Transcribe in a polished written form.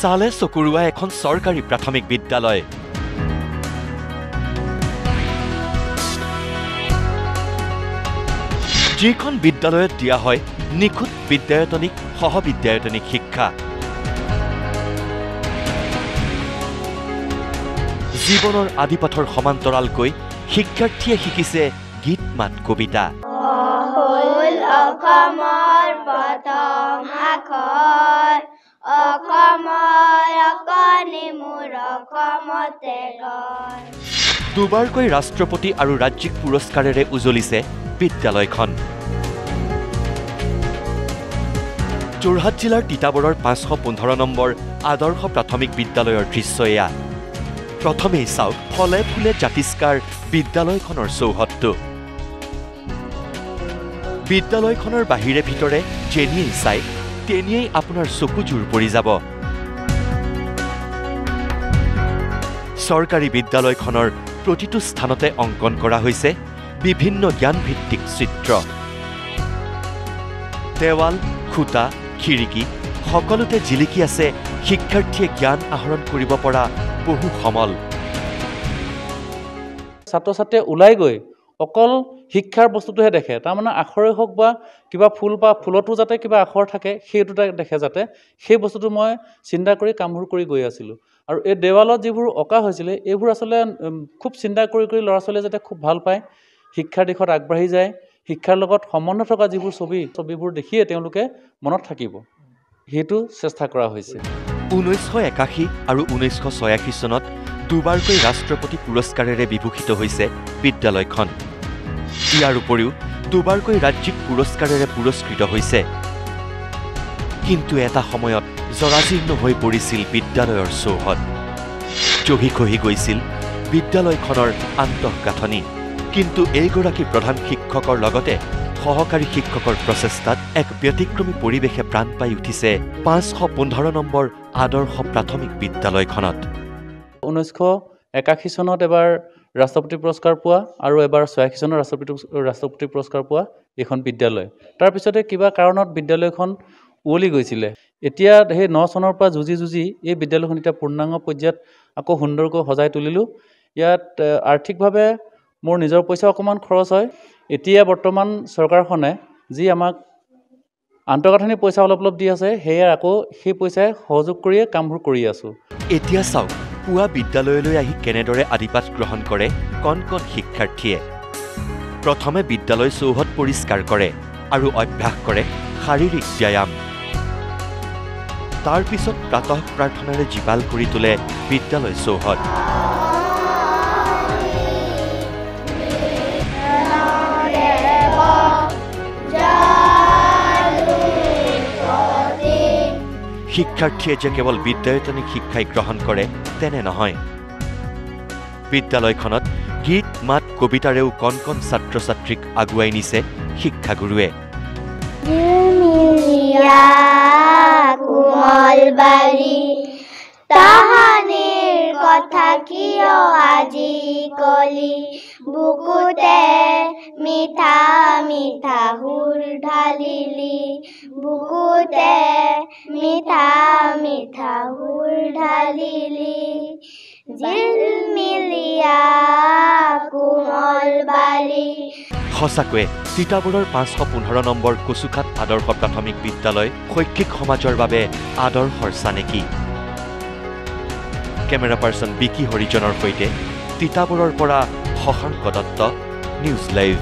চালে চকুৰোৱা এখন চৰকাৰী প্ৰাথমিক বিদ্যালয়। যিখন বিদ্যালয়ত দিয়া হয় নিখুঁত বিদ্যায়তনিক সহবিদ্যায়তনিক শিক্ষা। জীৱনৰ আদিপথৰ সমান্তৰালকৈ শিক্ষাৰ্থীয়ে শিকিছে গীত মাত কবিতা। দুবাৰকৈ ৰাষ্ট্ৰপতি আৰু ৰাজ্যিক পুৰস্কাৰেৰে উজলিছে বিদ্যালয়খন। যোৰহাট জিলাৰ তিতাবৰৰ 515 নম্বৰ আদৰ্শ প্ৰাথমিক বিদ্যালয়ৰ দৃশ্য এয়া। প্ৰথমেই চাওক ফলে ফুলে জাতিষ্কাৰ বিদ্যালয়খনৰ চৌহদটো। বিদ্যালয়খনৰ বাহিৰে ভিতৰে যেনিয়েই চাই তেনিয়েই আপোনাৰ চকু জোৰ পৰি যাব। চৰকাৰী বিদ্যালয়খনৰ প্ৰতিটো স্থানতে অংকন কৰা হৈছে বিভিন্ন জ্ঞানভিত্তিক চিত্ৰ। দেৱাল, খুঁটা, খিৰিকী সকলোতে জিলিকি আছে শিক্ষাৰ্থীয়ে জ্ঞান আহৰণ কৰিব পৰা বহু সমল। ছাত্ৰ ছাত্ৰীয়ে ওলাই গৈ অকল শিক্ষাৰ বস্তুটোহে দেখে, তাৰমানে আখৰেই হওক বা কিবা ফুল বা ফুলতো যাতে কিবা আখৰ থাকে সেইটো দেখে, যাতে সেই বস্তুটো মই চিন্তা কৰি কামবোৰ কৰি গৈ আছিলোঁ। আৰু এই দেৱালত যিবোৰ অঁকা হৈছিলে এইবোৰ আচলতে খুব চিন্তা কৰি ল'ৰা ছোৱালীয়ে যাতে খুব ভাল পায়, শিক্ষাৰ দিশত আগবাঢ়ি যায়, শিক্ষাৰ লগত সম্বন্ধ থকা যিবোৰ ছবিবোৰ দেখিয়ে তেওঁলোকে মনত থাকিব, সেইটো চেষ্টা কৰা হৈছে। 1981 আৰু 1986 চনত দুবাৰকৈ ৰাষ্ট্ৰপতি পুৰস্কাৰেৰে বিভূষিত হৈছে বিদ্যালয়খন। ইয়াৰ উপৰিও দুবাৰকৈ ৰাজ্যিক পুৰস্কাৰেৰে পুৰস্কৃত হৈছে। কিন্তু এটা সময়ত জৰাজীৰ্ণ হৈ পৰিছিল বিদ্যালয়ৰ চৌহদ। জহি খহি গৈছিল বিদ্যালয়খনৰ আন্তঃগাঁথনি। কিন্তু এইগৰাকী প্ৰধান শিক্ষকৰ লগতে সহকাৰী শিক্ষকৰ প্ৰচেষ্টাত এক ব্যতিক্ৰমী পৰিৱেশে প্ৰাণ পাই উঠিছে 515 নম্বৰ আদৰ্শ প্ৰাথমিক বিদ্যালয়খনত। 1981 চনত এবাৰ ৰাষ্ট্ৰপতি পুৰস্কাৰ পোৱা আৰু এবাৰ 86 চনত ৰাষ্ট্ৰপতি পুৰস্কাৰ পোৱা এইখন বিদ্যালয়। তাৰপিছতে কিবা কাৰণত বিদ্যালয়খন উৱলি গৈছিলে। এতিয়া সেই 9 চনৰ পৰা যুঁজি এই বিদ্যালয়খন এতিয়া পূৰ্ণাংগ পৰ্যায়ত আকৌ সুন্দৰকৈ সজাই তুলিলোঁ। ইয়াত আৰ্থিকভাৱে মোৰ নিজৰ পইচা অকণমান খৰচ হয়। এতিয়া বৰ্তমান চৰকাৰখনে যি আমাক আন্তঃগাঁথনি পইচা অলপ দি আছে, সেয়া আকৌ সেই পইচাই সহযোগ কৰিয়ে কামবোৰ কৰি আছোঁ। এতিয়া চাওক পুৱা বিদ্যালয়লৈ আহি কেনেদৰে আদিপাঠ গ্ৰহণ কৰে কণ কণ শিক্ষাৰ্থীয়ে। প্ৰথমে বিদ্যালয় চৌহদ পৰিষ্কাৰ কৰে আৰু অভ্যাস কৰে শাৰীৰিক ব্যায়াম। তাৰ পিছত প্ৰাতঃ প্ৰাৰ্থনাৰে জীপাল কৰি তোলে বিদ্যালয় চৌহদ। শিক্ষাৰ্থীয়ে যে কেৱল বিদ্যায়তনিক শিক্ষাই গ্ৰহণ কৰে তেনে নহয়। বিদ্যালয়খনত গীত মাত কবিতাৰেও কণ কণ ছাত্ৰ ছাত্ৰীক আগুৱাই নিছে শিক্ষাগুৰুৱে। তাহানিৰ কথা কিয় আজি কলি, বুকুতে মিঠা মিঠা সুৰ ঢালিলি, বুকুতে মিঠা মিঠা সুৰ ঢালিলি, জিলমিলিয়া কোমল বালি। সঁচাকৈয়ে তিতাবৰৰ 515 নম্বৰ কচুখাত আদৰ্শ প্ৰাথমিক বিদ্যালয় শৈক্ষিক সমাজৰ বাবে আদৰ্শৰ চানেকি। কেমেৰা পাৰ্চন বিকি হৰিজনৰ সৈতে তিতাবৰৰ পৰা শশাংক দত্ত, নিউজ লাইভ।